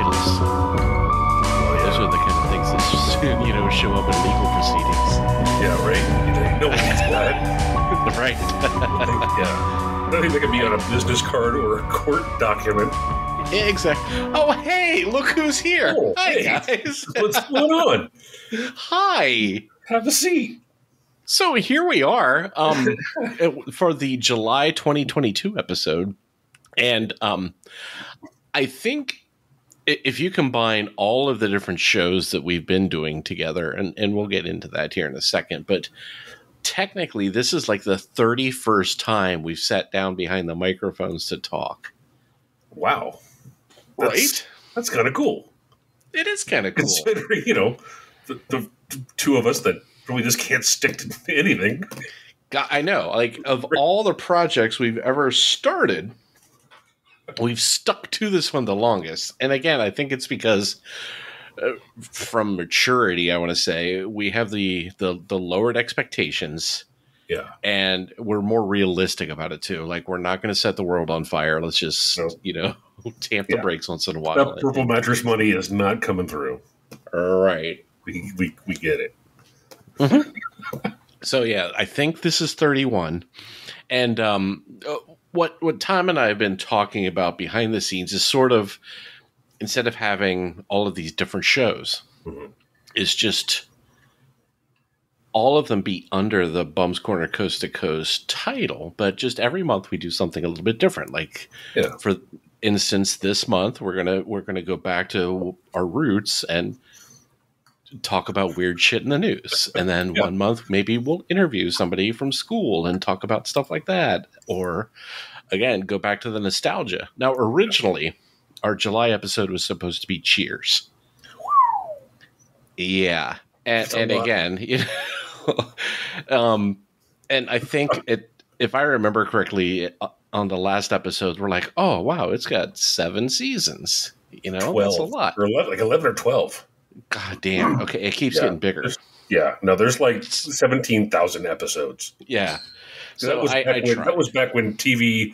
titles. Those are the kind of things that show up in legal proceedings. Yeah, right. No one needs that. Right. Yeah. I don't think they can be on a business card or a court document. Yeah, exactly. Oh, hey, look who's here. Oh, Hi, hey, guys. What's going on? Hi. Have a seat. So here we are for the July 2022 episode. And I think if you combine all of the different shows that we've been doing together, and we'll get into that here in a second, but technically this is like the 31st time we've sat down behind the microphones to talk. Wow. Right? That's kind of cool. It is kind of cool. Considering, the two of us that really just can't stick to anything. God, I know. Like, of all the projects we've ever started, we've stuck to this one the longest. And again, I think it's because from maturity, I want to say, we have the lowered expectations. Yeah. And we're more realistic about it, too. Like, we're not going to set the world on fire. Let's just, tamp the brakes once in a while. That purple mattress money is not coming through. Right. We get it. Mm-hmm. So, yeah, I think this is 31. And what Tom and I have been talking about behind the scenes is sort of, instead of having all of these different shows, is just all of them be under the Bum's Corner Coast to Coast title, but just every month we do something a little bit different. Like, for instance, this month we're gonna go back to our roots and talk about weird shit in the news. And then 1 month maybe we'll interview somebody from school and talk about stuff like that. Or again, go back to the nostalgia. Now, originally our July episode was supposed to be Cheers. Yeah. And again, and I think if I remember correctly, on the last episode, we're like, oh, wow, it's got 7 seasons. 12, that's a lot. Or 11 or 12. God damn. Okay, it keeps getting bigger. There's like 17,000 episodes. Yeah. So that was back when TV,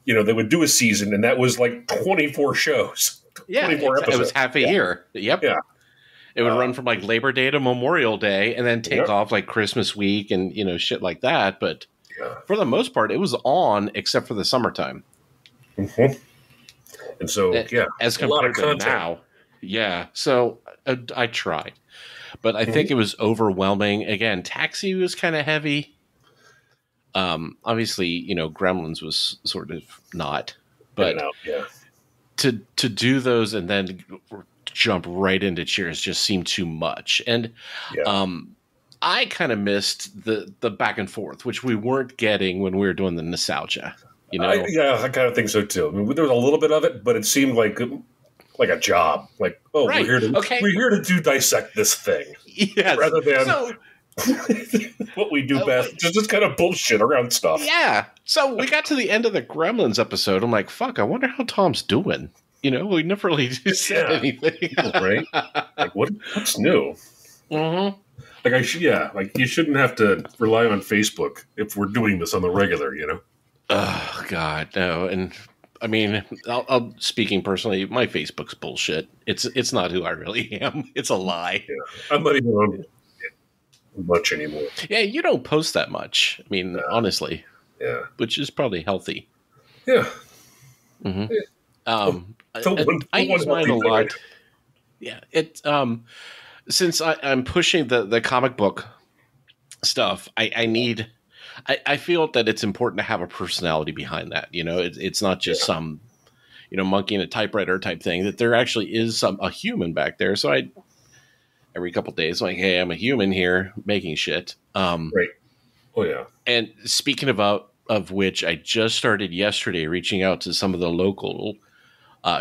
they would do a season, and that was like 24 shows. Yeah, 24 episodes. It was half a year. Yep. Yeah. It would run from like Labor Day to Memorial Day and then take off like Christmas week and, shit like that. But for the most part, it was on except for the summertime. Mm-hmm. And so, as compared to now. Yeah. So I tried. But I think it was overwhelming. Again, Taxi was kind of heavy. Obviously, Gremlins was sort of not. But to do those and then jump right into Cheers just seemed too much. And I kind of missed the back and forth, which we weren't getting when we were doing the nostalgia. I kind of think so too. I mean, there was a little bit of it, but it seemed like a job. Like, we're here to dissect this thing, rather than what we do best, just kind of bullshit around stuff. Yeah. So we got to the end of the Gremlins episode. I'm like, fuck, I wonder how Tom's doing. We never really said anything. Right? Like, what's new? Mm-hmm. Like, you shouldn't have to rely on Facebook if we're doing this on the regular, Oh, God, no. And, I mean, I'll speaking personally, my Facebook's bullshit. It's not who I really am. It's a lie. Yeah. I'm not even on it much anymore. Yeah, you don't post that much. I mean, honestly. Yeah. Which is probably healthy. Yeah. Mm-hmm. I use mine a lot. Yeah, since I'm pushing the comic book stuff, I feel that it's important to have a personality behind that. It's not just some, monkey in a typewriter type thing. That there actually is a human back there. So every couple of days, I'm like, hey, I'm a human here making shit. Right. Oh yeah. And speaking of which, I just started yesterday reaching out to some of the local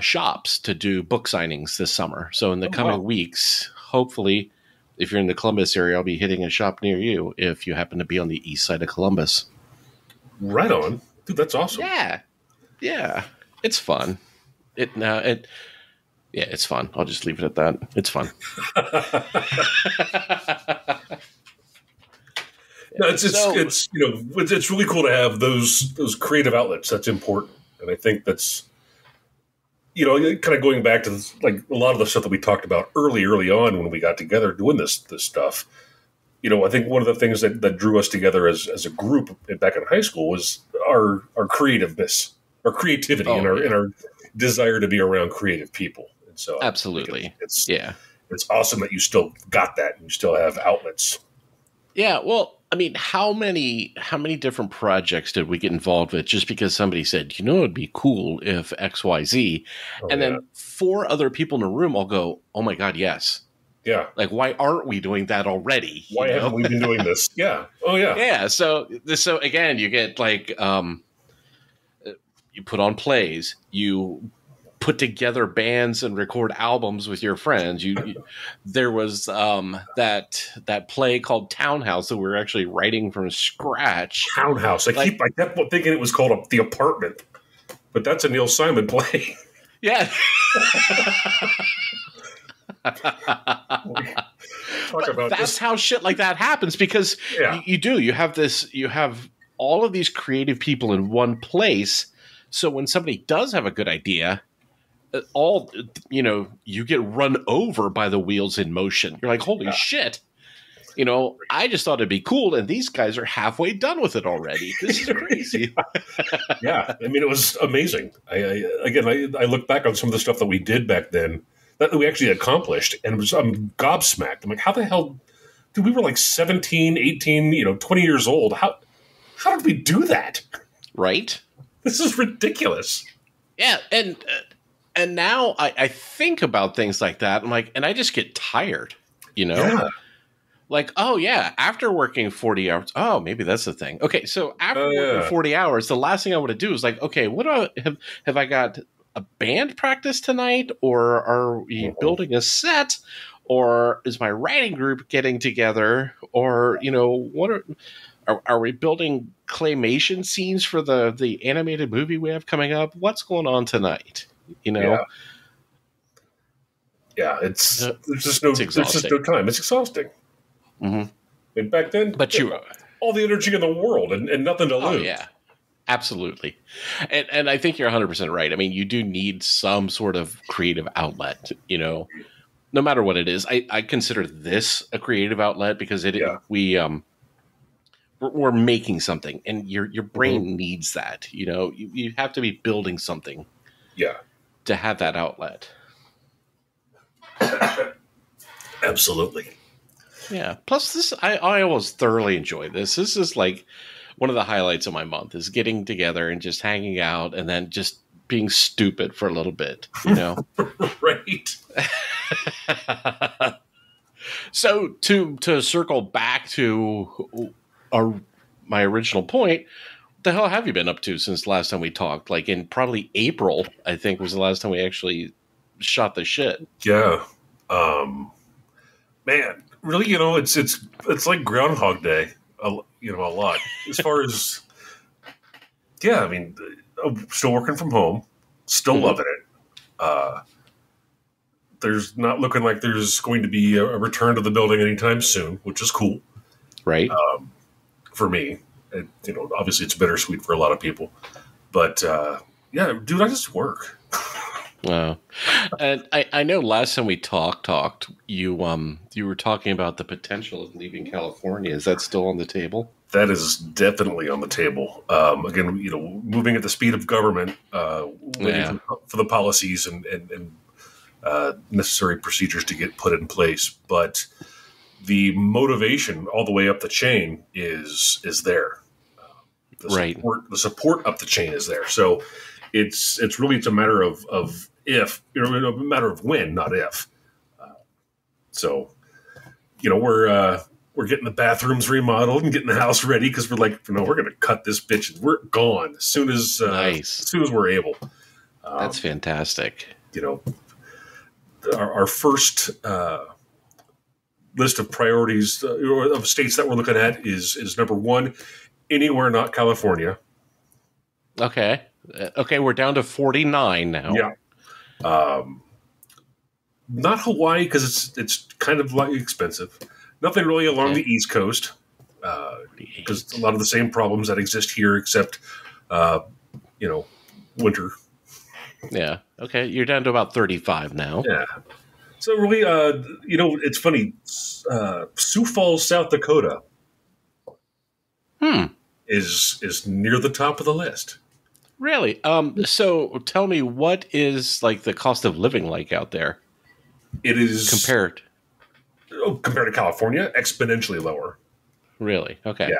shops to do book signings this summer. So in the coming weeks, hopefully, if you're in the Columbus area, I'll be hitting a shop near you if you happen to be on the east side of Columbus. Right on. Dude, that's awesome. Yeah. Yeah. It's fun. It's fun. I'll just leave it at that. It's fun. No, it's really cool to have those creative outlets. That's important. And I think that's kind of going back to this, like a lot of the stuff that we talked about early on when we got together doing this stuff. I think one of the things that drew us together as a group back in high school was our creativeness, our creativity, and our desire to be around creative people. And so, absolutely, it's awesome that you still got that and you still have outlets. Yeah, well, I mean, how many different projects did we get involved with just because somebody said, it'd be cool if XYZ, and then 4 other people in a room all go, oh my God, yes. Yeah. Like, why aren't we doing that already? Why haven't we been doing this? Yeah. Oh, yeah. Yeah. So again, you get like, you put on plays, you put together bands and record albums with your friends. There was that play called Townhouse that we were actually writing from scratch. Townhouse. I kept thinking it was called The Apartment, but that's a Neil Simon play. Yeah. That's how shit like that happens, because you have all of these creative people in one place. So when somebody does have a good idea, you get run over by the wheels in motion. You're like, holy shit. I just thought it'd be cool, and these guys are halfway done with it already. This is crazy. Yeah. I mean, it was amazing. I look back on some of the stuff that we did back then that we actually accomplished, and I'm gobsmacked. I'm like, how the hell, dude, we were like 17, 18, 20 years old. How did we do that? Right? This is ridiculous. Yeah, and now I think about things like that. I'm like, and I just get tired, Yeah. Like, oh yeah, after working 40 hours, oh, maybe that's the thing. Okay, so after working 40 hours, the last thing I want to do is like, okay, what do I have I got a band practice tonight, or are we building a set, or is my writing group getting together, or what are we building claymation scenes for the animated movie we have coming up? What's going on tonight? Yeah, there's just no time. It's exhausting. Mm-hmm. And back then, but all the energy in the world and nothing to lose. Oh yeah. Absolutely. And I think you're 100% right. I mean, you do need some sort of creative outlet, no matter what it is. I consider this a creative outlet because we're making something, and your brain needs that. You have to be building something to have that outlet. Absolutely. Yeah. Plus I always thoroughly enjoy this. This is like one of the highlights of my month, is getting together and just hanging out and then just being stupid for a little bit, Right. So to circle back to my original point, what the hell have you been up to since the last time we talked? Like in probably April, I think was the last time we actually shot the shit. Yeah. Man, really, it's like Groundhog Day. A lot as far as I mean, I'm still working from home, still loving it. There's not looking like there's going to be a return to the building anytime soon, which is cool, right? For me, obviously it's bittersweet for a lot of people, but dude, I just work. Wow. And I know last time we talked, you were talking about the potential of leaving California. Is that still on the table? That is definitely on the table. Again, moving at the speed of government, waiting for the policies and necessary procedures to get put in place. But the motivation all the way up the chain is there. The support up the chain is there. So it's a matter of if, a matter of when, not if. We're getting the bathrooms remodeled and getting the house ready because we're like, we're going to cut this bitch and we're gone as soon as we're able. That's fantastic. Our first list of priorities of states that we're looking at is number 1, anywhere not California. Okay. We're down to 49 now. Yeah. Not Hawaii because it's kind of expensive. Nothing really along the East Coast because a lot of the same problems that exist here, except winter. Yeah. Okay. You're down to about 35 now. Yeah. So really, it's funny. Sioux Falls, South Dakota, is near the top of the list. Really? So tell me, what is like the cost of living like out there? It is compared to California, exponentially lower. Really? Okay. Yeah.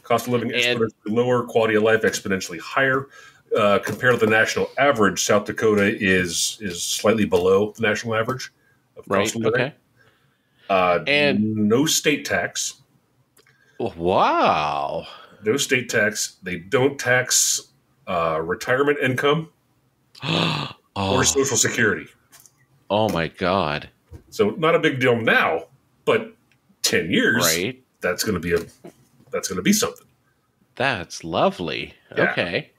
Cost of living exponentially lower, quality of life exponentially higher. Compared to the national average, South Dakota is slightly below the national average of cost of living. Okay. And no state tax. Wow. No state tax. They don't tax retirement income or Social Security. Oh my God. So not a big deal now, but 10 years, that's going to be something. That's lovely. Yeah. Okay.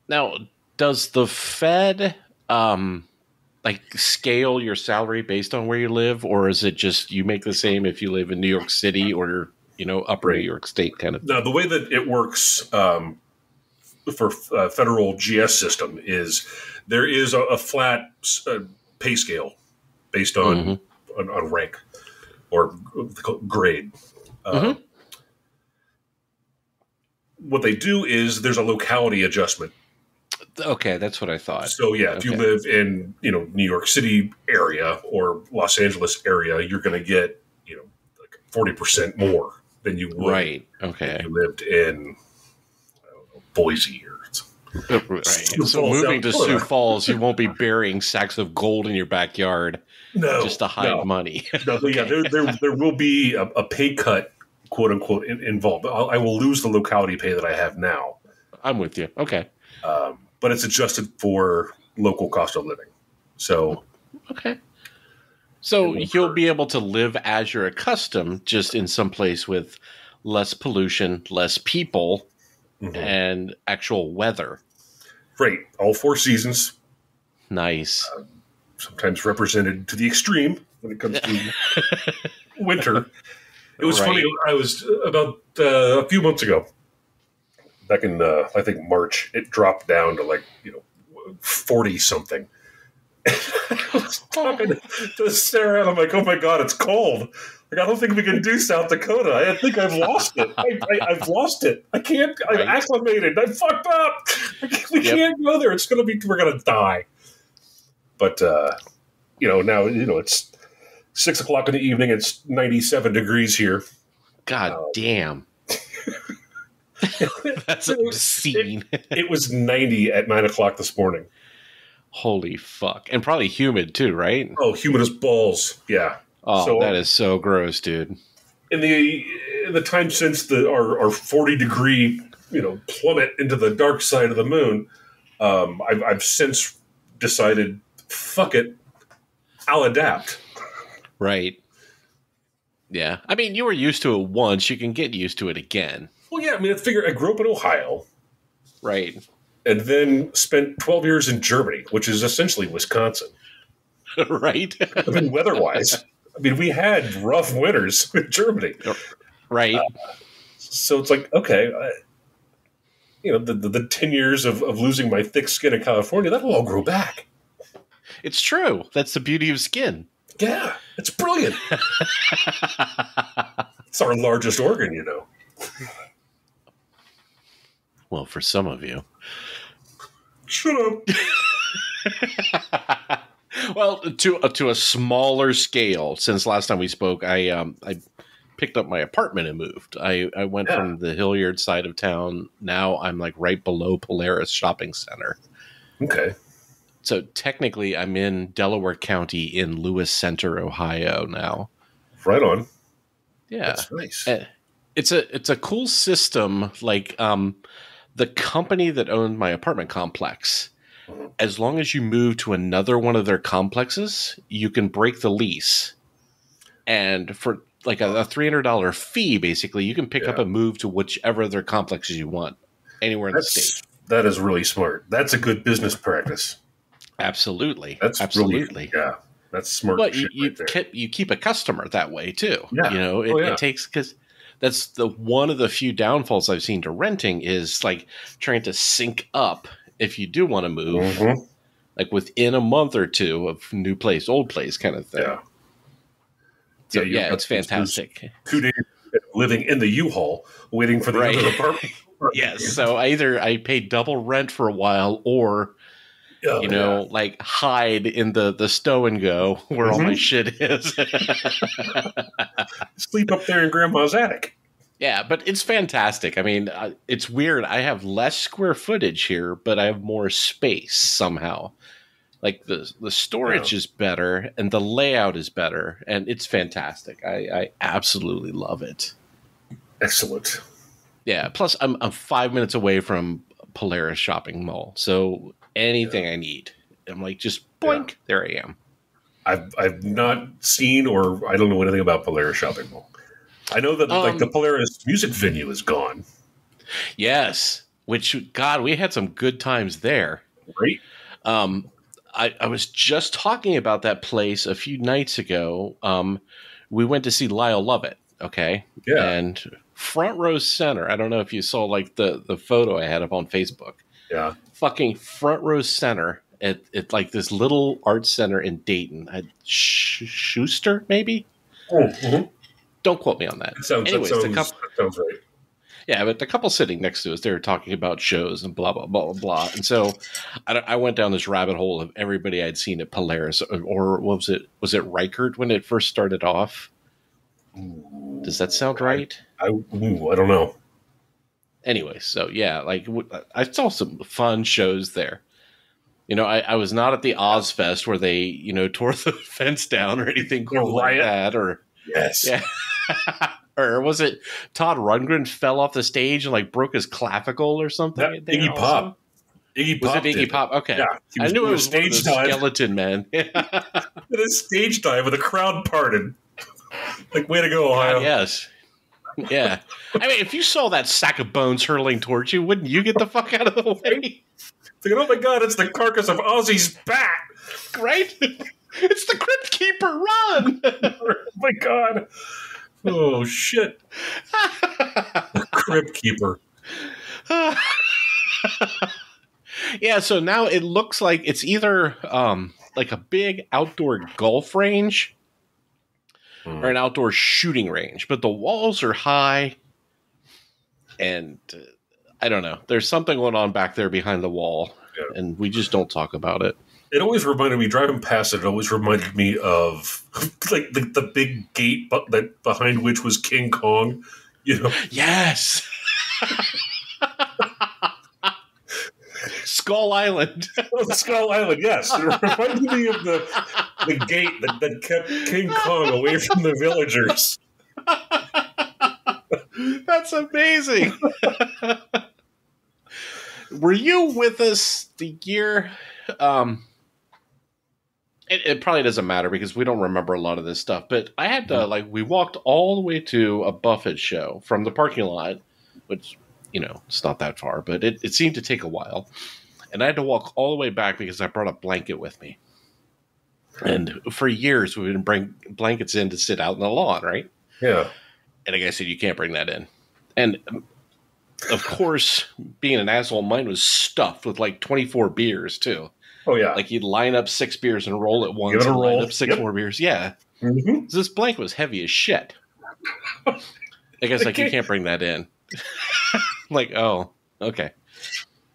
Now, does the Fed scale your salary based on where you live, or is it just you make the same if you live in New York City or upper New York State kind of? No, the way that it works for federal GS system is there is a flat pay scale based on rank or grade. What they do is there's a locality adjustment. Okay, that's what I thought. So if you live in New York City area or Los Angeles area, you're going to get 40% more than you would if you lived in Boise or So moving to Sioux Falls, you won't be burying sacks of gold in your backyard just to hide money. There will be a pay cut, quote unquote, involved. I will lose the locality pay that I have now. I'm with you. Okay. But it's adjusted for local cost of living. So So you'll be able to live as you're accustomed, just in some place with less pollution, less people, and actual weather. Right. All 4 seasons. Nice. Sometimes represented to the extreme when it comes to winter. It was funny. I was about a few months ago, back in, I think, March, it dropped down to 40 something. I was talking to Sarah, and I'm like, oh my God, it's cold. I don't think we can do South Dakota. I think I've lost it. I've lost it. I can't. I've acclimated. I'm fucked up. We can't go there. We're going to die. But, now, it's 6 o'clock in the evening. It's 97 degrees here. God damn. That's obscene. It was 90 at 9 o'clock this morning. Holy fuck. And probably humid too, right? Oh, humid as balls. Yeah. Oh, so, that is so gross, dude. In the time since our 40-degree, plummet into the dark side of the moon, I've since decided, fuck it, I'll adapt. Right. Yeah. I mean, you were used to it once. You can get used to it again. Well, yeah. I mean, I grew up in Ohio. Right. And then spent 12 years in Germany, which is essentially Wisconsin. Right. I mean, weather-wise. We had rough winters in Germany. Right. So it's like, okay, the 10 years of losing my thick skin in California, that'll all grow back. It's true. That's the beauty of skin. Yeah, it's brilliant. It's our largest organ, Well, for some of you. Shut up. Well, to a smaller scale, since last time we spoke, I picked up my apartment and moved. I went from the Hilliard side of town. Now I'm right below Polaris Shopping Center. Okay. So technically I'm in Delaware County in Lewis Center, Ohio now. Right on. Yeah. That's nice. It's a cool system. The company that owned my apartment complex, as long as you move to another one of their complexes, you can break the lease. And for a $300 fee, basically, you can pick up and move to whichever of their complexes you want, anywhere in the state. That is really smart. That's a good business practice. Absolutely. That's absolutely. Really, that's smart. But you keep a customer that way too. Yeah. It takes, because that's one of the few downfalls I've seen to renting is trying to sync up if you do want to move, like within a month or two of new place, old place kind of thing. Yeah. So, yeah, it's fantastic. 2 days living in the U-Haul, waiting for the other apartment. Yes. So I paid double rent for a while, or like hide in the stow and go where all my shit is. Sleep up there in Grandma's attic. Yeah, but it's fantastic. I mean, it's weird. I have less square footage here, but I have more space somehow. Like the storage is better and the layout is better, and it's fantastic. I absolutely love it. Excellent. Yeah. Plus, I'm 5 minutes away from Polaris shopping mall, so anything I need, I'm like, just boink, there I am. I've not seen, or I don't know anything about Polaris shopping mall. I know that like the Polaris music venue is gone. Yes, which God, we had some good times there. Right. I was just talking about that place a few nights ago. We went to see Lyle Lovett. Okay. Yeah. And front row center. I don't know if you saw like the photo I had up on Facebook. Yeah. Fucking front row center at like this little art center in Dayton. Schuster, maybe? Mm-hmm. Don't quote me on that. That sounds right. Yeah, but the couple sitting next to us, they were talking about shows and blah, blah, blah, blah. And so I went down this rabbit hole of everybody I'd seen at Polaris, or what was it? Was it Reichert when it first started off? Does that sound right? I don't know. Anyway, so yeah, like I saw some fun shows there. You know, I was not at the Ozfest where they, tore the fence down or anything cool like that. Or yes. Yeah. Or was it Todd Rundgren fell off the stage and like broke his clavicle or something? Iggy Pop. Iggy Pop. Was it Iggy Pop? Okay. Yeah, I knew it was stage dive. Skeleton Man. It is stage dive with a crowd parted. Like, way to go, Ohio. God, yes. Yeah. I mean, if you saw that sack of bones hurling towards you, wouldn't you get the fuck out of the way? Thinking, oh my God, it's the carcass of Ozzy's bat. Right? It's the Crypt Keeper. Run! Oh my God. Oh, shit. Crypt Keeper. Yeah, so now it looks like it's either like a big outdoor golf range or an outdoor shooting range. But the walls are high, and I don't know. There's something going on back there behind the wall, and we just don't talk about it. It always reminded me, driving past it, always reminded me of like the big gate that behind which was King Kong, Yes. Skull Island. Oh, Skull Island, yes. It reminded me of the gate that kept King Kong away from the villagers. That's amazing. Were you with us the year... It probably doesn't matter because we don't remember a lot of this stuff. But I had to, we walked all the way to a Buffett show from the parking lot, which, it's not that far, but it seemed to take a while. And I had to walk all the way back because I brought a blanket with me. And for years, we've been bringing blankets in to sit out in the lawn, right? Yeah. And the guy said, you can't bring that in. And, of course, being an asshole, mine was stuffed with 24 beers, too. Oh, yeah. Like, you'd line up 6 beers and roll it once and line up 6 more beers. Yeah. Mm-hmm. This blanket was heavy as shit. I guess, you can't bring that in. Oh, okay.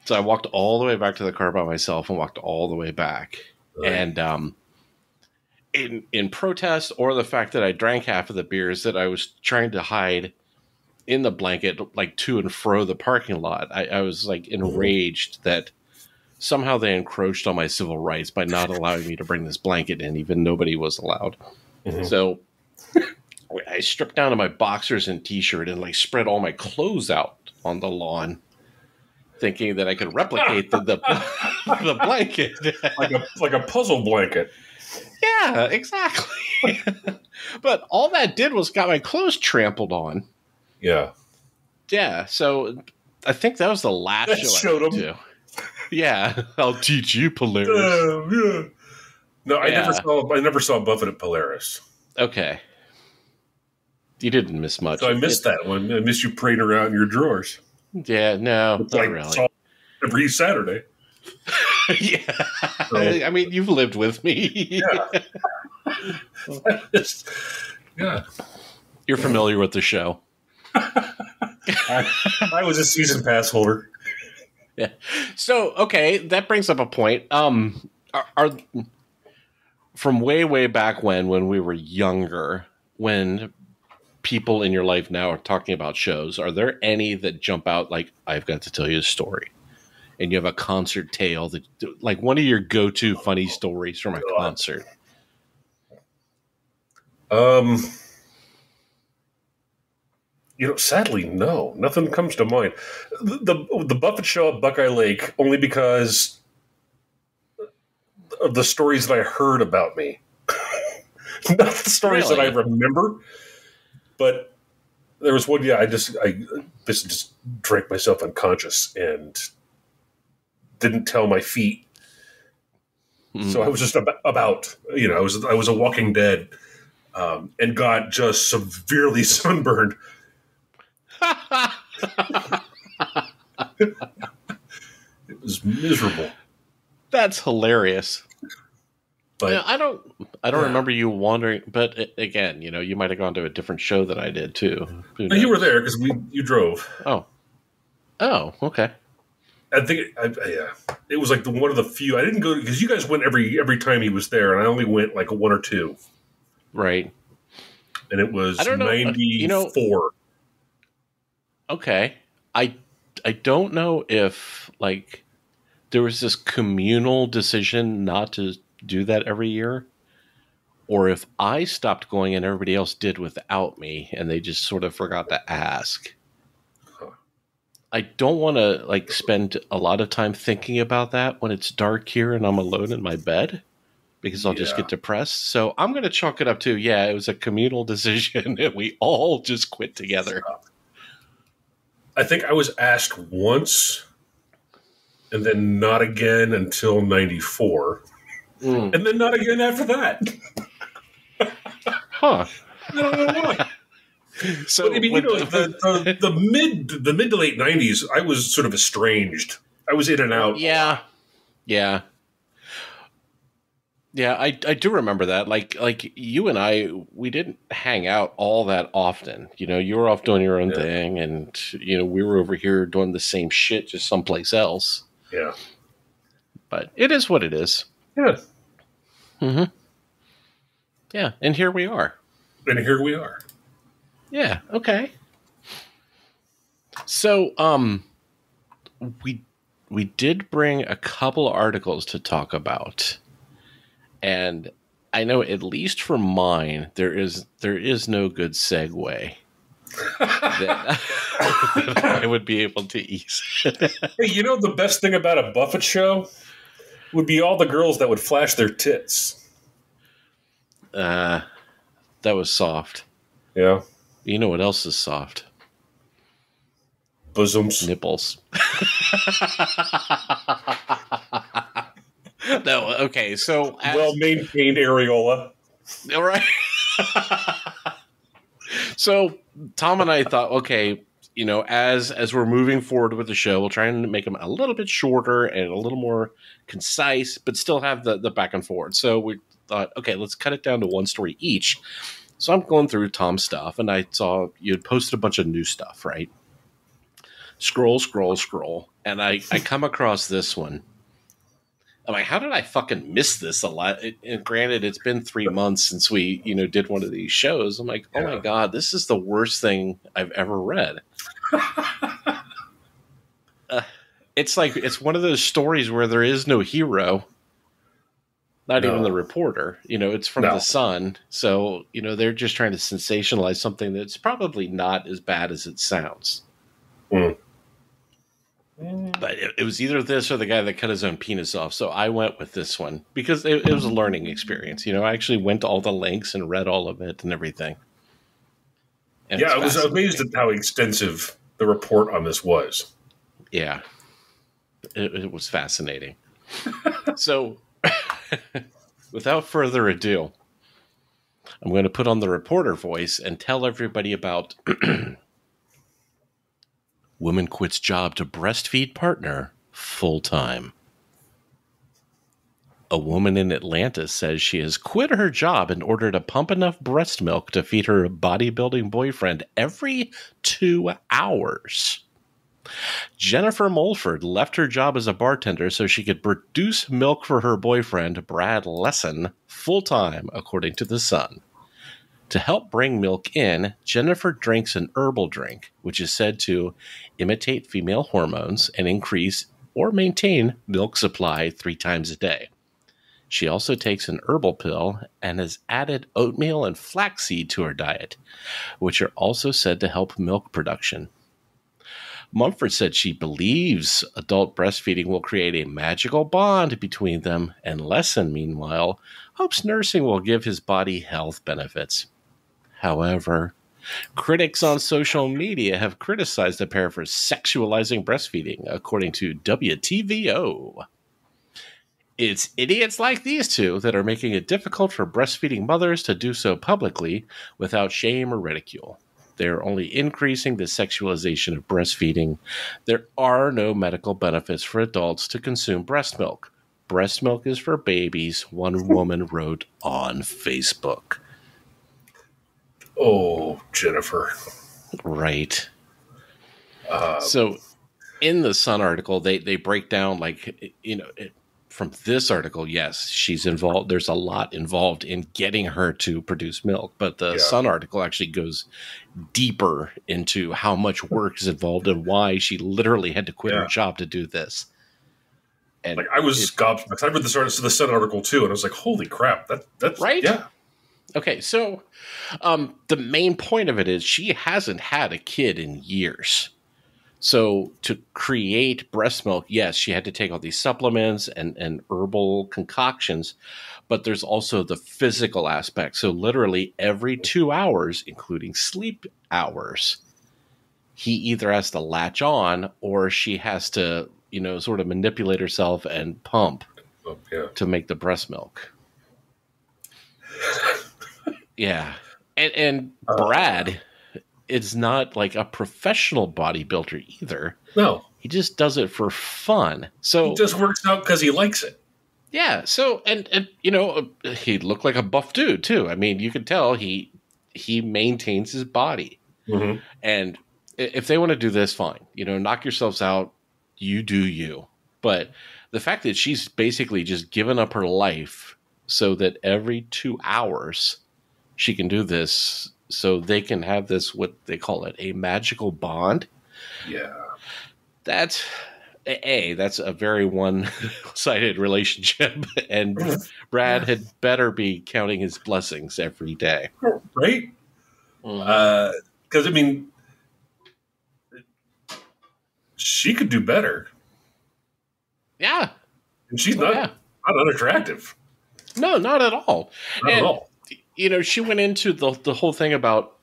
So I walked all the way back to the car by myself and walked all the way back. Right. And in protest or the fact that I drank half of the beers that I was trying to hide in the blanket, to and fro the parking lot, I was, enraged that somehow they encroached on my civil rights by not allowing me to bring this blanket in, even nobody was allowed. Mm-hmm. So I stripped down to my boxers and T-shirt and spread all my clothes out on the lawn, thinking that I could replicate the blanket, like a puzzle blanket. Yeah, exactly. But all that did was got my clothes trampled on. Yeah. Yeah. So I think that was the last show I went to. Yeah, I'll teach you Polaris. Yeah. No, I never saw Buffett at Polaris. Okay, you didn't miss much. So I missed that one. I missed you parading around in your drawers. Yeah, no, not really. Every Saturday. Yeah. So, I mean, you've lived with me. Yeah. You're familiar with the show. I was a season pass holder. Yeah. So, okay, that brings up a point. Are from way back when we were younger, when people in your life now are talking about shows, are there any that jump out like, I've got to tell you a story? And you have a concert tale that, like, one of your go-to funny stories from a concert. Sadly, no. Nothing comes to mind. The Buffett show at Buckeye Lake, only because of the stories that I heard about me. Not the stories that I remember, but there was one, I just drank myself unconscious and didn't tell my feet. So I was just about, I was a walking dead, and got just severely sunburned. It was miserable. That's hilarious. But I don't remember you wandering. But again, you might have gone to a different show that I did too. You were there because you drove. Oh, okay. I think it was like one of the few. I didn't go because you guys went every time he was there, and I only went like one or two. Right. And it was 94. Okay. I don't know if like there was this communal decision not to do that every year, or if I stopped going and everybody else did without me and they just sort of forgot to ask. I don't want to like spend a lot of time thinking about that when it's dark here and I'm alone in my bed, because I'll just get depressed. So I'm going to chalk it up to, it was a communal decision and we all just quit together. I think I was asked once and then not again until 94. And then not again after that. Huh. I don't know why. So, but, I mean, the mid to late 90s, I was sort of estranged. I was in and out. Yeah. I do remember that. Like you and I, we didn't hang out all that often. You were off doing your own thing, and we were over here doing the same shit, just someplace else. Yeah. But it is what it is. Yeah. Mm-hmm. Yeah, and here we are. Yeah. Okay. So, we did bring a couple of articles to talk about. And I know, at least for mine, there is no good segue that I would be able to ease. Hey, the best thing about a Buffett show would be all the girls that would flash their tits. That was soft. Yeah. You know what else is soft? Bosoms. Nipples. No, okay, so... well-maintained areola. All right. So, Tom and I thought, okay, as we're moving forward with the show, we'll try and make them a little bit shorter and a little more concise, but still have the back and forth. So we thought, okay, let's cut it down to one story each. So I'm going through Tom's stuff, and I saw you had posted a bunch of new stuff, right? Scroll. And I come across this one. I'm like, how did I fucking miss this a lot? And granted, it's been 3 months since we, did one of these shows. I'm like, oh my God, this is the worst thing I've ever read. It's like, it's one of those stories where there is no hero. Not even the reporter. It's from the Sun. So, they're just trying to sensationalize something that's probably not as bad as it sounds. But it was either this or the guy that cut his own penis off. So I went with this one because it was a learning experience. I actually went to all the links and read all of it and everything. And I was amazed at how extensive the report on this was. Yeah. It was fascinating. So... without further ado, I'm going to put on the reporter voice and tell everybody about woman quits job to breastfeed partner full-time. A woman in Atlanta says she has quit her job in order to pump enough breast milk to feed her bodybuilding boyfriend every 2 hours. Jennifer Mulford left her job as a bartender so she could produce milk for her boyfriend, Brad Lesson, full-time, according to The Sun. To help bring milk in, Jennifer drinks an herbal drink, which is said to imitate female hormones and increase or maintain milk supply 3 times a day. She also takes an herbal pill and has added oatmeal and flaxseed to her diet, which are also said to help milk production. Mumford said she believes adult breastfeeding will create a magical bond between them, and Lesson, meanwhile, hopes nursing will give his body health benefits. However, critics on social media have criticized the pair for sexualizing breastfeeding, according to WTVO. It's idiots like these two that are making it difficult for breastfeeding mothers to do so publicly without shame or ridicule. They're only increasing the sexualization of breastfeeding. There are no medical benefits for adults to consume breast milk. Breast milk is for babies, one woman wrote on Facebook. Oh, Jennifer. Right. So in the Sun article, they break down, like, from this article, yes, she's involved. There's a lot involved in getting her to produce milk. But the Sun article actually goes deeper into how much work is involved and why she literally had to quit her job to do this. And I was gobsmacked. I read the Sun article too, and I was like, holy crap. That's right? Yeah. Okay, so the main point of it is she hasn't had a kid in years. So to create breast milk, yes, she had to take all these supplements and herbal concoctions, but there's also the physical aspect. So literally every 2 hours, including sleep hours, he either has to latch on or she has to, sort of manipulate herself and pump to make the breast milk. Yeah. And Brad is not like a professional bodybuilder either. No. He just does it for fun. So he just works out because he likes it. Yeah. So, and he looked like a buff dude too. I mean, you could tell he maintains his body. Mm-hmm. And if they want to do this, fine. Knock yourselves out. You do you. But the fact that she's basically just given up her life so that every 2 hours she can do this, so they can have this, what they call it, a magical bond. Yeah. That's a very one-sided relationship, and Brad had better be counting his blessings every day. Right? Because, she could do better. Yeah. And she's not unattractive. No, not at all. Not at all. She went into the whole thing about,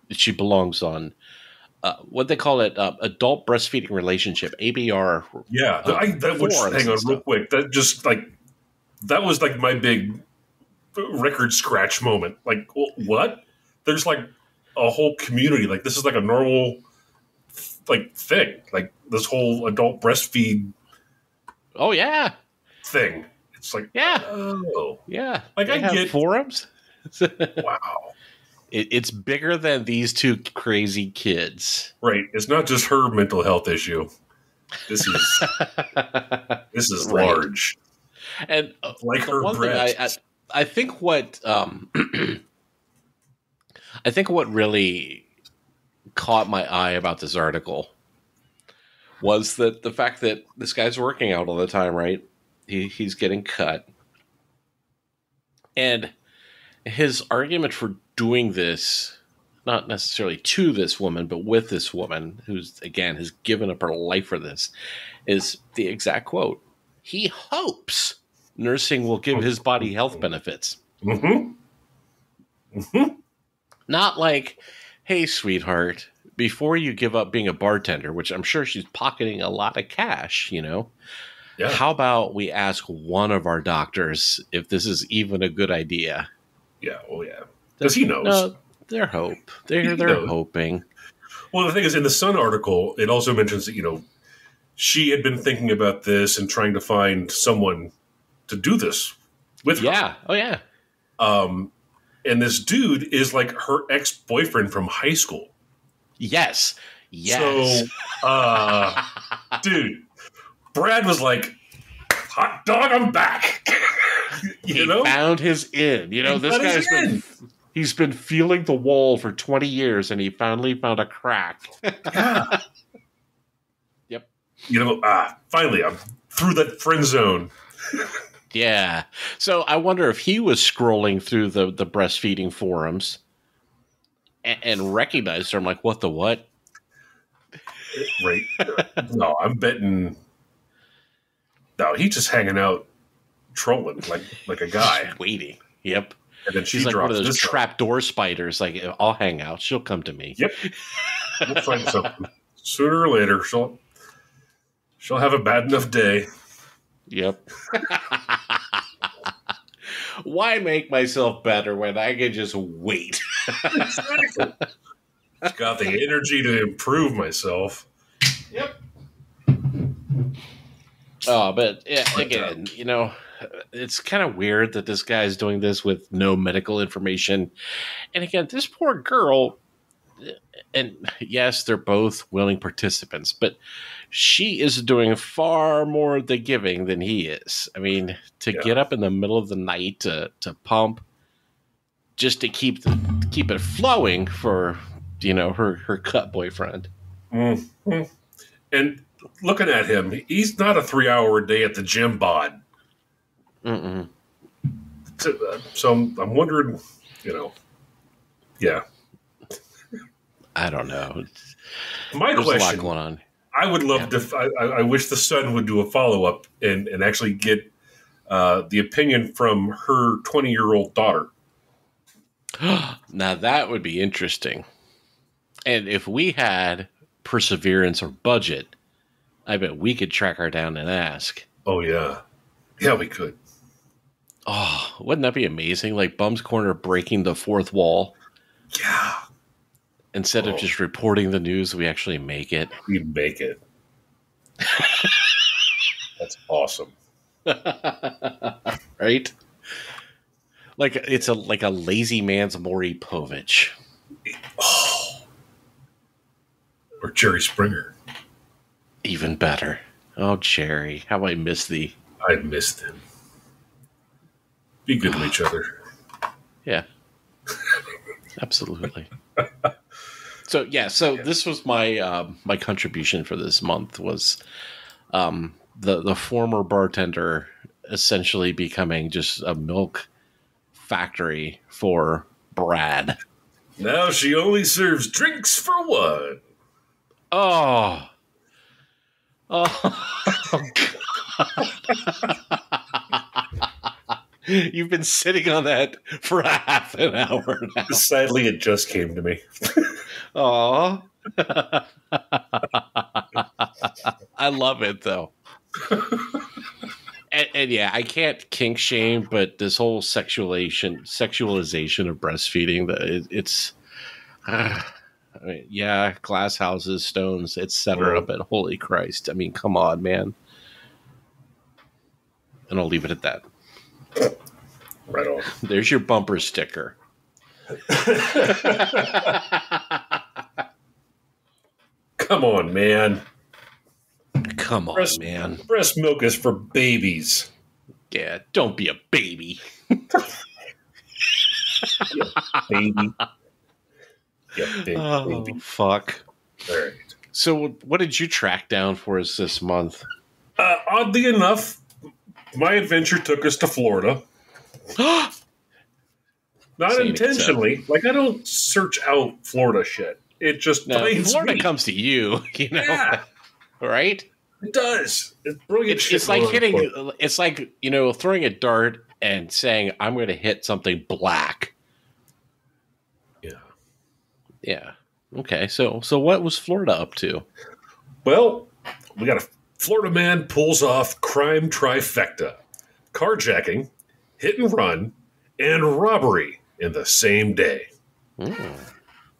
she belongs on what they call it, Adult Breastfeeding Relationship, ABR. Yeah, hang on real quick. That was like my big record scratch moment. Like, what? There's like a whole community. Like, this is like a normal thing. Like this whole adult breastfeed. Oh yeah. Thing. It's like, oh. Yeah. Like, they have forums. Wow. It's bigger than these two crazy kids. Right. It's not just her mental health issue. This is large. And like her breasts. I think what really caught my eye about this article was that the fact that this guy's working out all the time, right? He's getting cut. And his argument for doing this, not necessarily to this woman, but with this woman, who's, again, has given up her life for this, is the exact quote. He hopes nursing will give his body health benefits. Mm-hmm. Mm-hmm. Not like, hey, sweetheart, before you give up being a bartender, which I'm sure she's pocketing a lot of cash, Yeah. How about we ask one of our doctors if this is even a good idea? Yeah, well, yeah. Because he knows. No, they're hoping. Well, the thing is, in the Sun article, it also mentions that, she had been thinking about this and trying to find someone to do this with her. Yeah. Oh, yeah. And this dude is like her ex-boyfriend from high school. Yes. Yes. So, dude, Brad was like, hot dog, I'm back. He found his in. You know, this guy's he's been feeling the wall for 20 years, and he finally found a crack. Yeah. Yep. You know, finally, I'm through that friend zone. Yeah. So I wonder if he was scrolling through the breastfeeding forums and recognized her. I'm like, what the what? Right. No, I'm betting. No, he's just hanging out, trolling like a guy. Just waiting. Yep. And then she's like one of those trapdoor spiders. Like, I'll hang out. She'll come to me. Yep. We'll find something. Sooner or later, she'll have a bad enough day. Yep. Why make myself better when I can just wait? Exactly. I've got the energy to improve myself. Yep. Oh, but yeah, again, you know, it's kind of weird that this guy's doing this with no medical information. And again, this poor girl, and yes, they're both willing participants, but she is doing far more the giving than he is. I mean, to get up in the middle of the night to pump just to keep it flowing for, you know, her cut boyfriend. Mm-hmm. And looking at him, he's not a 3-hour-a-day at the gym bod. Mm-mm. So I'm wondering, you know, yeah. I don't know. My There's question, a lot going on. I would love to. I wish the Sun would do a follow up and actually get the opinion from her 20-year-old daughter. Now that would be interesting. And if we had perseverance or budget, I bet we could track her down and ask. Oh yeah, yeah, we could. Oh, wouldn't that be amazing? Like Bum's Corner breaking the fourth wall. Yeah. Instead of just reporting the news, we actually make it. We make it. That's awesome. Right? Like it's like a lazy man's Maury Povich. Oh. Or Jerry Springer. Even better. Oh, Jerry. How I miss thee. I missed him. Be good to each other. Yeah. Absolutely. So this was my my contribution for this month was the former bartender essentially becoming just a milk factory for Brad. Now she only serves drinks for one. Oh. You've been sitting on that for half an hour now. Sadly, it just came to me. Aw. I love it, though. And yeah, I can't kink shame, but this whole sexualization of breastfeeding, it's... I mean, yeah, glass houses, stones, etc. But holy Christ, I mean, come on, man. And I'll leave it at that. Right on. There's your bumper sticker. Come on, man. Come on, man. Breast milk is for babies. Yeah, don't be a baby. Baby. Yeah, baby. Fuck. All right. So what did you track down for us this month? Oddly enough, my adventure took us to Florida. Not intentionally. Like, I don't search out Florida shit. It just Florida comes to you, you know? Yeah. Right? It does. It's brilliant shit. It's like hitting, it's like, you know, throwing a dart and saying, I'm going to hit something black. Yeah. Yeah. Okay. So what was Florida up to? Well, we got a Florida man pulls off crime trifecta: carjacking, hit and run, and robbery in the same day.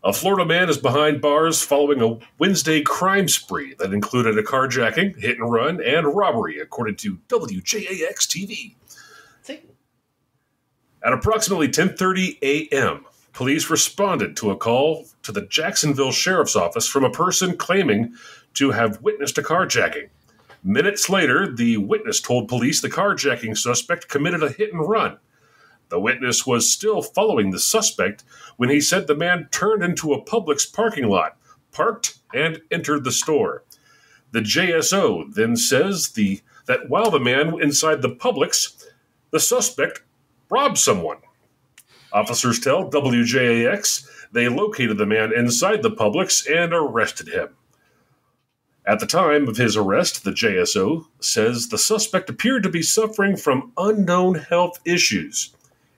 A Florida man is behind bars following a Wednesday crime spree that included a carjacking, hit and run, and robbery, according to WJAX-TV. At approximately 10:30 a.m., police responded to a call to the Jacksonville Sheriff's Office from a person claiming to have witnessed a carjacking. Minutes later, the witness told police the carjacking suspect committed a hit and run. The witness was still following the suspect when he said the man turned into a Publix parking lot, parked, and entered the store. The JSO then says that while the man inside the Publix, the suspect robbed someone. Officers tell WJAX they located the man inside the Publix and arrested him. At the time of his arrest, the JSO says the suspect appeared to be suffering from unknown health issues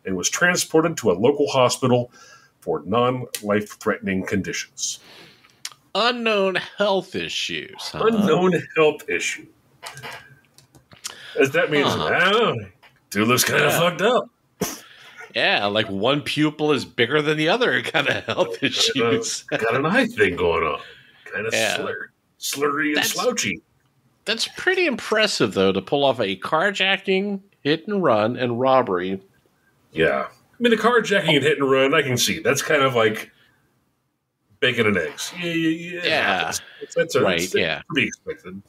and was transported to a local hospital for non-life-threatening conditions. Unknown health issues. Huh? Unknown health issue. As that means, dude looks kind of fucked up. Yeah, like one pupil is bigger than the other kind of health issues. Got an eye thing going on. Kind of slurry and slouchy. That's pretty impressive, though, to pull off a carjacking, hit and run, and robbery. Yeah. I mean, the carjacking and hit and run, I can see. That's kind of like bacon and eggs. Yeah. That's to be expected.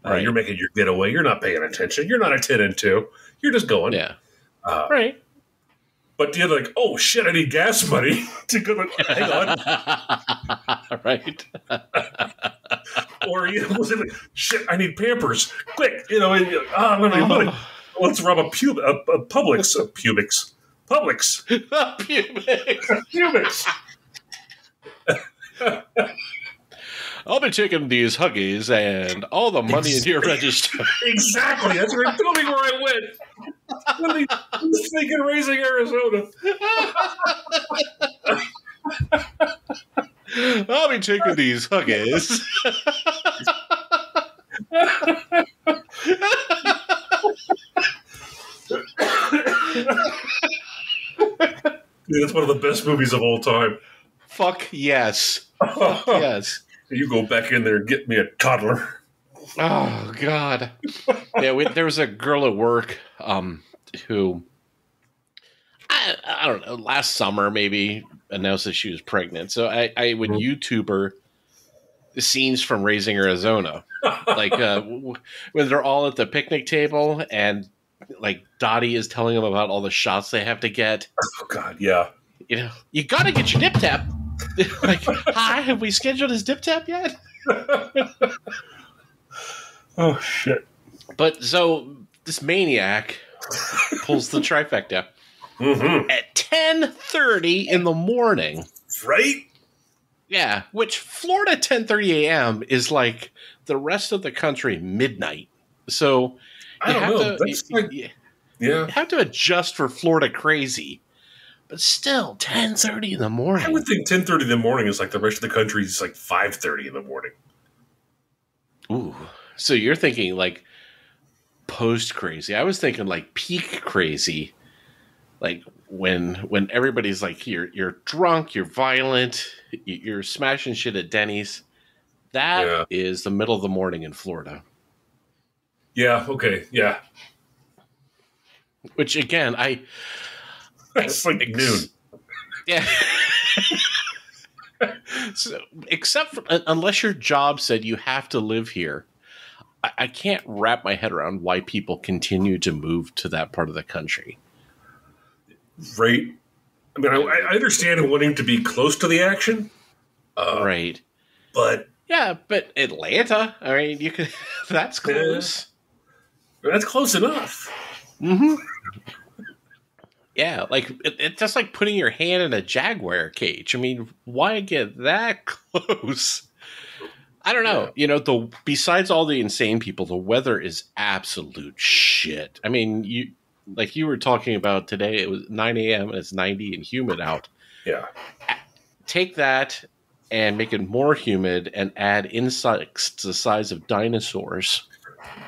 Right. You're making your getaway. You're not paying attention. You're not a 10 and 2. You're just going. Yeah. Right. But you're like, oh, shit, I need gas money to go. Hang on. Right. Or, like, shit, I need Pampers. Quick. Let's rob a Publix. Pubix. Publix. Pubix. I'll be taking these Huggies and all the money in your register. Exactly. That's where I went. I was thinking Raising Arizona. I'll be taking these Huggies. Dude, that's one of the best movies of all time. Fuck yes. Fuck yes. You go back in there and get me a toddler. Oh, God. Yeah, there was a girl at work who, I don't know, last summer maybe announced that she was pregnant. So I would YouTube her the scenes from Raising Arizona. Like when they're all at the picnic table and like Dottie is telling them about all the shots they have to get. Oh, God, yeah. You got to get your dip tap. Like, hi, have we scheduled his dip tap yet? Oh, shit. But so this maniac pulls the trifecta at 10:30 in the morning. Right? Yeah, which Florida 10:30 a.m. is like the rest of the country midnight. So I don't know. You have to adjust for Florida crazy. But still, 10:30 in the morning. I would think 10:30 in the morning is like the rest of the country is like 5:30 in the morning. Ooh. So you're thinking like post crazy. I was thinking like peak crazy. Like when everybody's like you're drunk, you're violent, you're smashing shit at Denny's. That is the middle of the morning in Florida. Yeah, okay. Yeah. Which again, it's like noon. Yeah. So, except for, unless your job said you have to live here, I can't wrap my head around why people continue to move to that part of the country. Right. I mean, I understand wanting to be close to the action. Right. But yeah, but Atlanta, I mean, you could. That's close. That's close enough. Mm-hmm. Yeah, like it's just like putting your hand in a jaguar cage. I mean, why get that close? I don't know. Yeah. Besides all the insane people, the weather is absolute shit. I mean, you were talking about today. It was 9 a.m. and it's 90 and humid out. Yeah. Take that and make it more humid and add insects to the size of dinosaurs.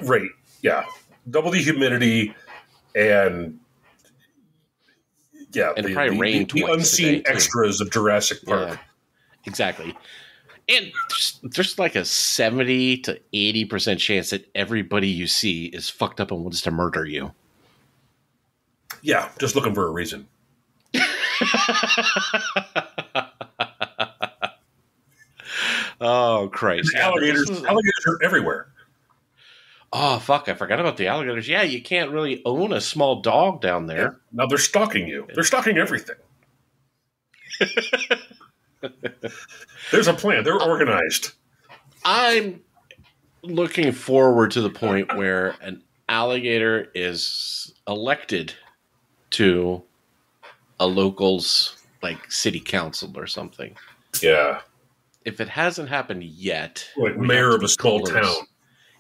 Right. Yeah. Double the humidity and. Yeah, and probably rain the unseen extras of Jurassic Park. Yeah, exactly. And there's like a 70 to 80% chance that everybody you see is fucked up and wants to murder you. Yeah, just looking for a reason. Oh, Christ. Yeah, alligators are everywhere. Oh, fuck. I forgot about the alligators. Yeah, you can't really own a small dog down there. Yeah. Now they're stalking you. They're stalking everything. There's a plan. They're organized. I'm looking forward to the point where an alligator is elected to a local's like city council or something. Yeah. If it hasn't happened yet, like mayor of a small town.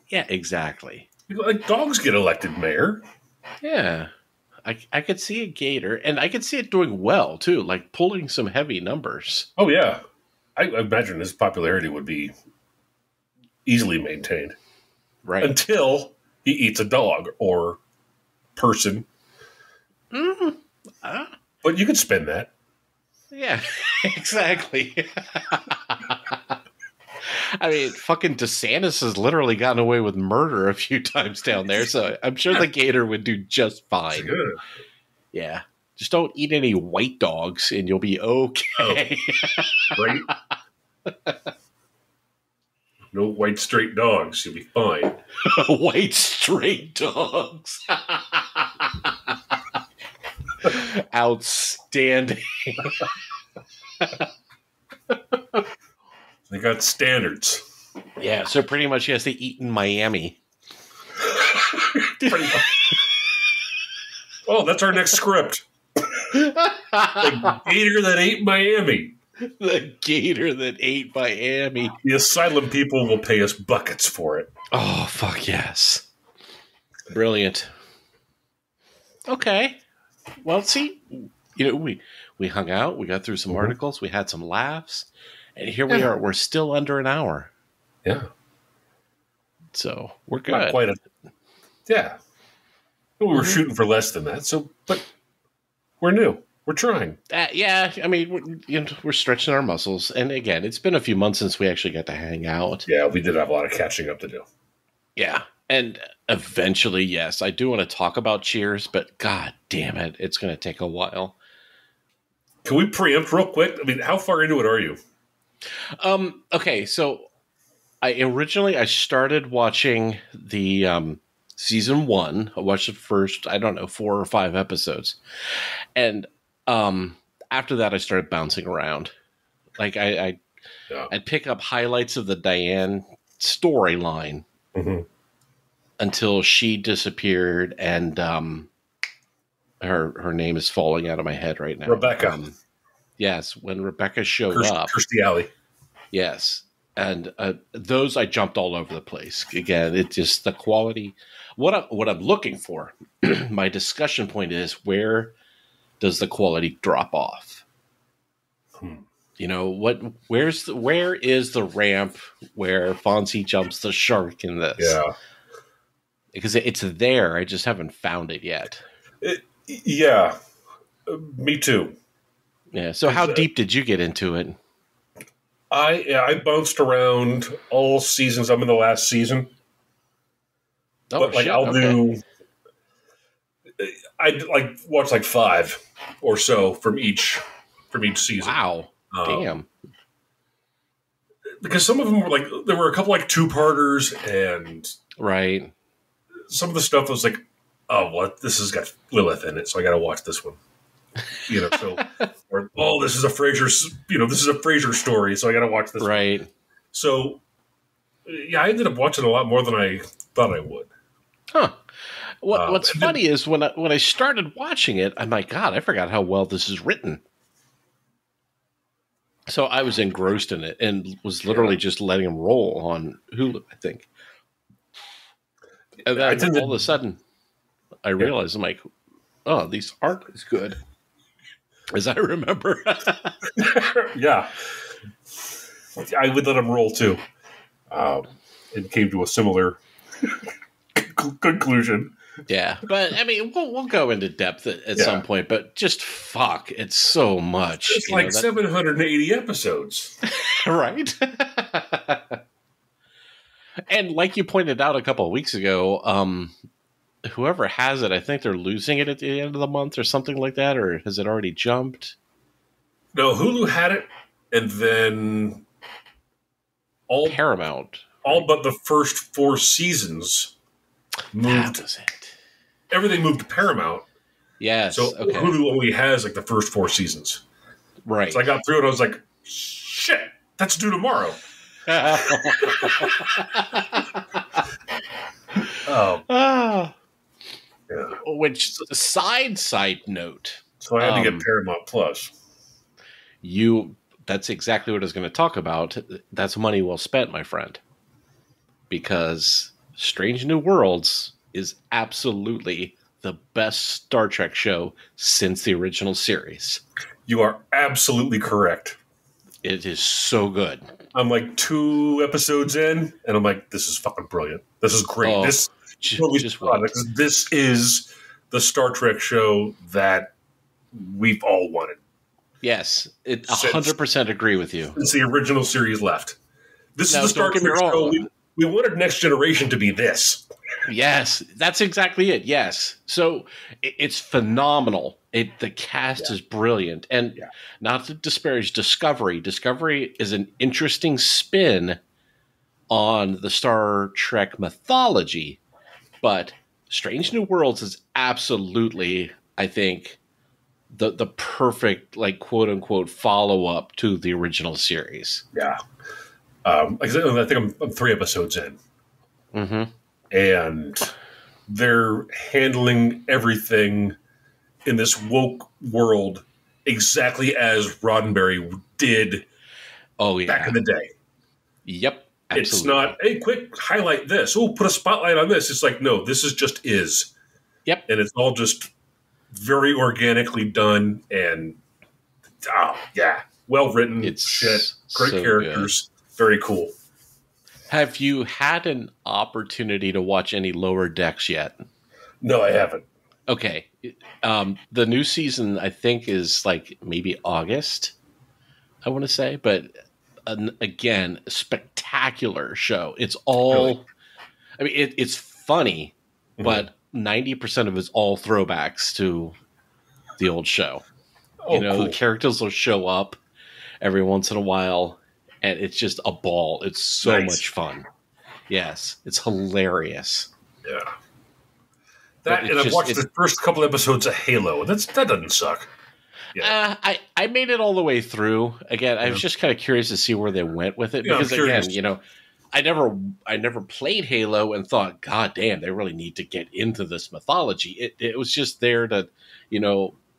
Yeah, exactly. Like dogs get elected mayor. Yeah. I could see a gator, and I could see it doing well, too, like pulling some heavy numbers. Oh, yeah. I imagine his popularity would be easily maintained. Right. Until he eats a dog or person. Mm-hmm. But you could spin that. Yeah, exactly. I mean, fucking DeSantis has literally gotten away with murder a few times down there, so I'm sure the gator would do just fine. Good. Yeah. Just don't eat any white dogs and you'll be okay. Oh. Right? No white straight dogs. You'll be fine. White straight dogs. Outstanding. They got standards. Yeah, so pretty much, yes, they eat in Miami. Oh, that's our next script. The gator that ate Miami. The gator that ate Miami. The asylum people will pay us buckets for it. Oh, fuck yes. Brilliant. Okay. Well, see, we hung out, we got through some articles, we had some laughs, and here we are. We're still under an hour. Yeah. So we're good. Not quite yeah. We were shooting for less than that, but we're new. We're trying. Yeah, I mean, we're stretching our muscles. And again, it's been a few months since we actually got to hang out. Yeah, we did have a lot of catching up to do. Yeah. And eventually, yes, I do want to talk about Cheers, but god damn it, it's going to take a while. Can we preempt real quick? I mean, how far into it are you? Okay, so I started watching the season 1. I watched the first, 4 or 5 episodes. And after that, I started bouncing around. Like I'd pick up highlights of the Diane storyline until she disappeared, and her name is falling out of my head right now. Rebecca. Yes, when Rebecca showed up. Kirstie Alley. Yes. And those I jumped all over the place. Again, it's just the quality. What I'm looking for, my discussion point is, where does the quality drop off? You know, where is the ramp where Fonzie jumps the shark in this? Yeah. Because it's there. I just haven't found it yet. Yeah. Me too. Yeah. So how deep did you get into it? I bounced around all seasons. I'm in the last season. Oh, but I'll do. I'd watch 5 or so from each season. Wow. Damn. Because some of them were there were a couple 2-parters, and right. Some of the stuff was like, oh, what? This has got Lilith in it, so I got to watch this one. So, or this is a Frasier. This is a Frasier story, so I got to watch this. Right. One. So, yeah, I ended up watching a lot more than I thought I would. Huh. What's funny is when I started watching it, I'm like, God, I forgot how well this is written. So I was engrossed in it and was literally just letting him roll on Hulu, I think. And then all of a sudden, I realized, I'm like, oh, these aren't as good as I remember. Yeah. I would let him roll too. It came to a similar conclusion. Yeah, but I mean, we'll go into depth at some point, but just fuck, it's so much. It's 780 episodes. Right? And like you pointed out a couple of weeks ago, whoever has it, I think they're losing it at the end of the month or something like that, or has it already jumped? No, Hulu had it, and then Paramount. All but the first 4 seasons moved. That was it. Everything moved to Paramount. Yes. So Hulu only has like the first 4 seasons. Right. So I got through it. I was like, shit, that's due tomorrow. Yeah. Which side note. So I had to get Paramount Plus. That's exactly what I was going to talk about. That's money well spent, my friend. Because Strange New Worlds is absolutely the best Star Trek show since the original series. You are absolutely correct. It is so good. I'm like 2 episodes in, and I'm like, this is fucking brilliant. This is great. This is the Star Trek show that we've all wanted. Yes, 100% agree with you. Since the original series left. This is the Star Trek show. We wanted Next Generation to be this. Yes, that's exactly it. Yes. So it's phenomenal. The cast is brilliant. And not to disparage Discovery. Discovery is an interesting spin on the Star Trek mythology. But Strange New Worlds is absolutely, I think, the perfect, like, quote unquote, follow up to the original series. Yeah. I think I'm 3 episodes in. Mm-hmm. And they're handling everything in this woke world exactly as Roddenberry did back in the day. Yep. Absolutely. It's not, hey, quick, highlight this. Oh, put a spotlight on this. It's like, no, this is just is. Yep. And it's all just very organically done and, well written. It's shit. Great so characters. Good. Very cool. Have you had an opportunity to watch any Lower Decks yet? No, I haven't. Okay. The new season, I think, is like maybe August, I want to say. But again, a spectacular show. It's all, really? I mean, it's funny, but 90% of it's all throwbacks to the old show. Oh, cool. The characters will show up every once in a while. And it's just a ball. It's so much fun. Yes, it's hilarious. Yeah. I've watched the first couple episodes of Halo. That doesn't suck. Yeah. I made it all the way through. Again, I was just kind of curious to see where they went with it. Because again, I never played Halo and thought, God damn, they really need to get into this mythology. It was just there to,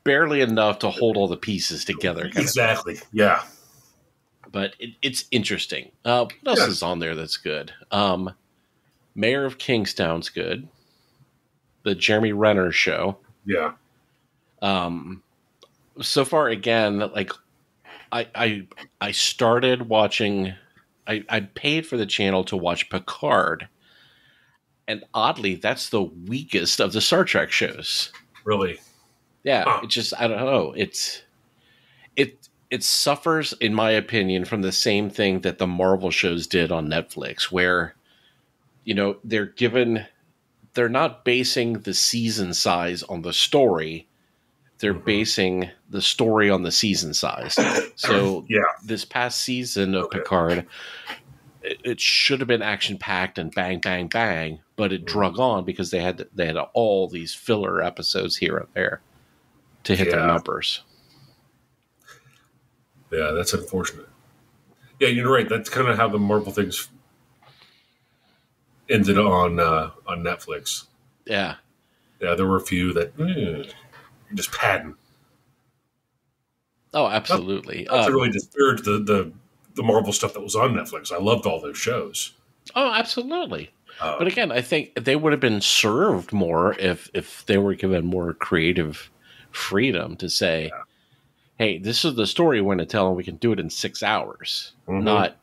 barely enough to hold all the pieces together. Exactly. Yeah. But it's interesting. What else is on there that's good? Mayor of Kingstown's good. The Jeremy Renner show. Yeah. So far, again, like I started watching. I paid for the channel to watch Picard, and oddly, that's the weakest of the Star Trek shows. Really? Yeah. Huh. It just, I don't know. It suffers, in my opinion, from the same thing that the Marvel shows did on Netflix, where, they're not basing the season size on the story. They're basing the story on the season size. So this past season of Picard, it should have been action packed and bang, bang, bang, but it drug on because they had all these filler episodes here and there to hit their numbers. Yeah, that's unfortunate. Yeah, you're right. That's kind of how the Marvel things ended on Netflix. Yeah. Yeah, there were a few that you're just padding. Oh, absolutely. Not to really disparage the Marvel stuff that was on Netflix. I loved all those shows. Oh, absolutely. But again, I think they would have been served more if they were given more creative freedom to say, hey, this is the story we're going to tell, and we can do it in 6 hours. Mm-hmm. Not,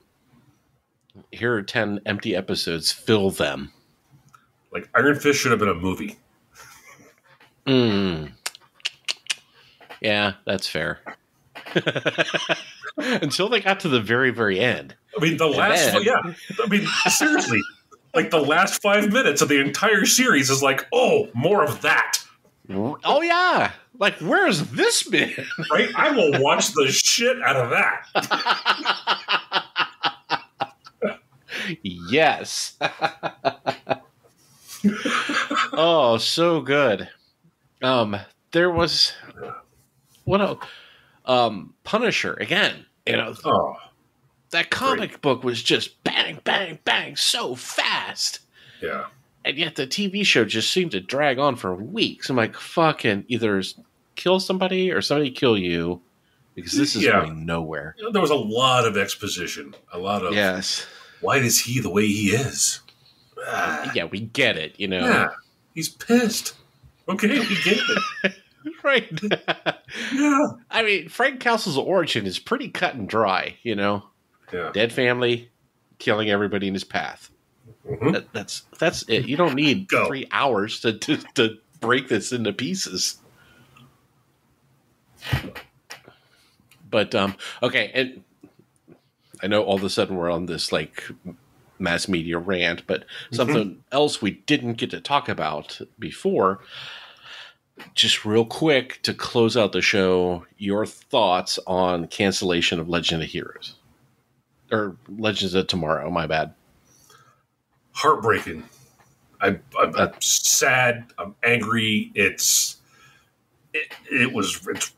here are 10 empty episodes, fill them. Like, Iron Fist should have been a movie. Yeah, that's fair. Until they got to the very, very end. I mean, the last one, I mean, seriously. Like the last 5 minutes of the entire series is like, oh, more of that. Oh yeah, like where's this been? Right, I will watch the shit out of that. Yes. Oh, so good. There was Punisher again. That comic book was just bang, bang, bang, so fast. Yeah. And yet the TV show just seemed to drag on for weeks. I'm like, fucking either kill somebody or somebody kill you, because this is going nowhere. There was a lot of exposition. A lot of, why is he the way he is? Yeah, we get it, Yeah, he's pissed. Okay, we get it. Right. Yeah. I mean, Frank Castle's origin is pretty cut and dry, Yeah. Dead family, killing everybody in his path. Mm-hmm. That's it. You don't need 3 hours to break this into pieces. But okay, and I know all of a sudden we're on this like mass media rant, but something else we didn't get to talk about before. Just real quick to close out the show, your thoughts on cancellation of Legend of Heroes. Or Legends of Tomorrow, my bad. Heartbreaking. I'm sad. I'm angry. It's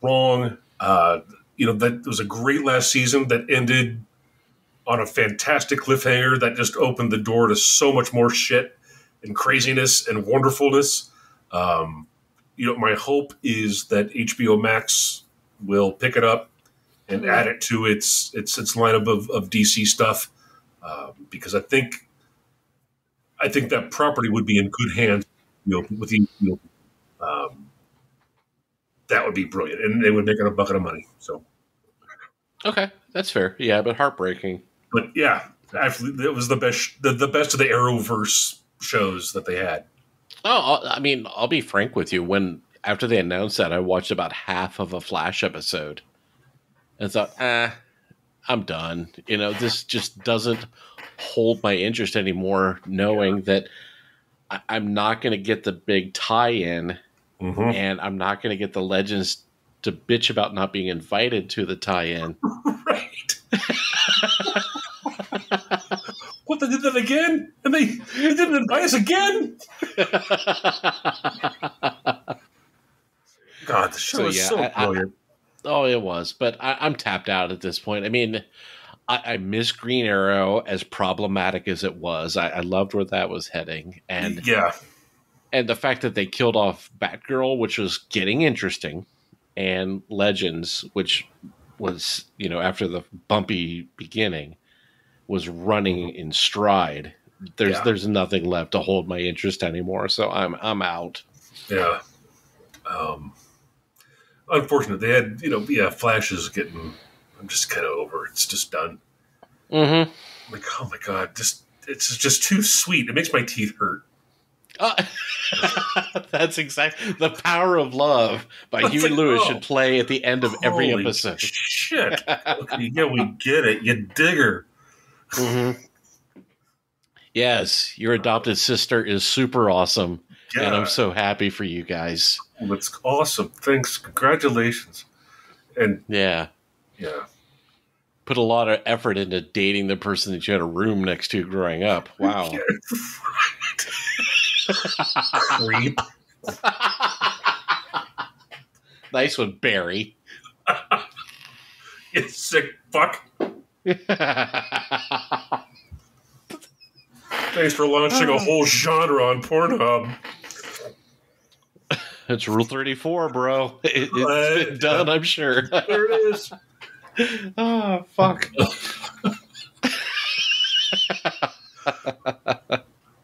wrong. That was a great last season that ended on a fantastic cliffhanger that just opened the door to so much more shit and craziness and wonderfulness. My hope is that HBO Max will pick it up and add it to its lineup of DC stuff, because I think that property would be in good hands. With HBO, that would be brilliant, and they would make it a bucket of money. So, okay, that's fair. Yeah, but heartbreaking. But yeah, actually, it was the best of the Arrowverse shows that they had. Oh, I mean, I'll be frank with you. After they announced that, I watched about half of a Flash episode and thought, I'm done. This just doesn't hold my interest anymore, knowing that I'm not going to get the big tie-in, and I'm not going to get the Legends to bitch about not being invited to the tie-in. Right. What, they did that again? And they didn't invite us again? God, the show is so brilliant. It was. But I'm tapped out at this point. I mean, I miss Green Arrow, as problematic as it was. I loved where that was heading. And the fact that they killed off Batgirl, which was getting interesting, and Legends, which was, after the bumpy beginning, was running in stride. There's nothing left to hold my interest anymore, so I'm out. Yeah. Unfortunate. They had, Flash is getting. I'm just kind of over. It's just done. Mm-hmm. Like, oh my god, it's just too sweet. It makes my teeth hurt. That's exactly the power of love by Huey Lewis should play at the end of every episode. Shit. Okay, yeah, we get it. You digger. Mm-hmm. Yes, your adopted sister is super awesome, and I'm so happy for you guys. That's awesome. Thanks. Congratulations. And yeah. Put a lot of effort into dating the person that you had a room next to growing up. Wow. Yeah, right. Creep. Nice one, Barry. You sick fuck. Thanks for launching a whole genre on Pornhub. It's Rule 34, bro. It's been done, I'm sure. There it is. Oh, fuck.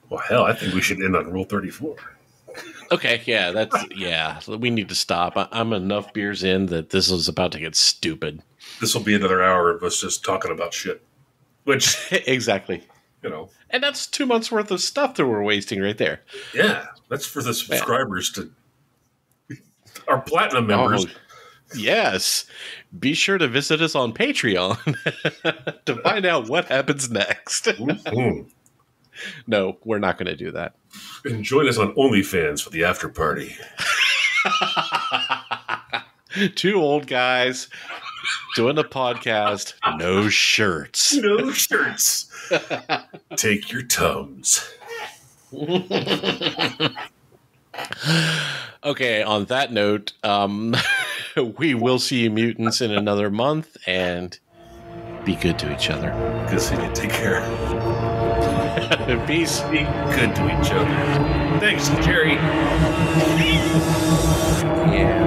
Well, hell, I think we should end on Rule 34. Okay, yeah, we need to stop. I'm enough beers in that this is about to get stupid. This will be another hour of us just talking about shit. Which... Exactly. And that's 2 months worth of stuff that we're wasting right there. Yeah, that's for the subscribers to... Our platinum members. Oh, yes. Be sure to visit us on Patreon to find out what happens next. No, we're not going to do that. And join us on OnlyFans for the after party. 2 old guys doing a podcast. No shirts. No shirts. Take your Tums. Okay, on that note, we will see you mutants in another month, and be good to each other. Good to see you. Take care. Peace. Be good to each other. Thanks, Jerry. Yeah.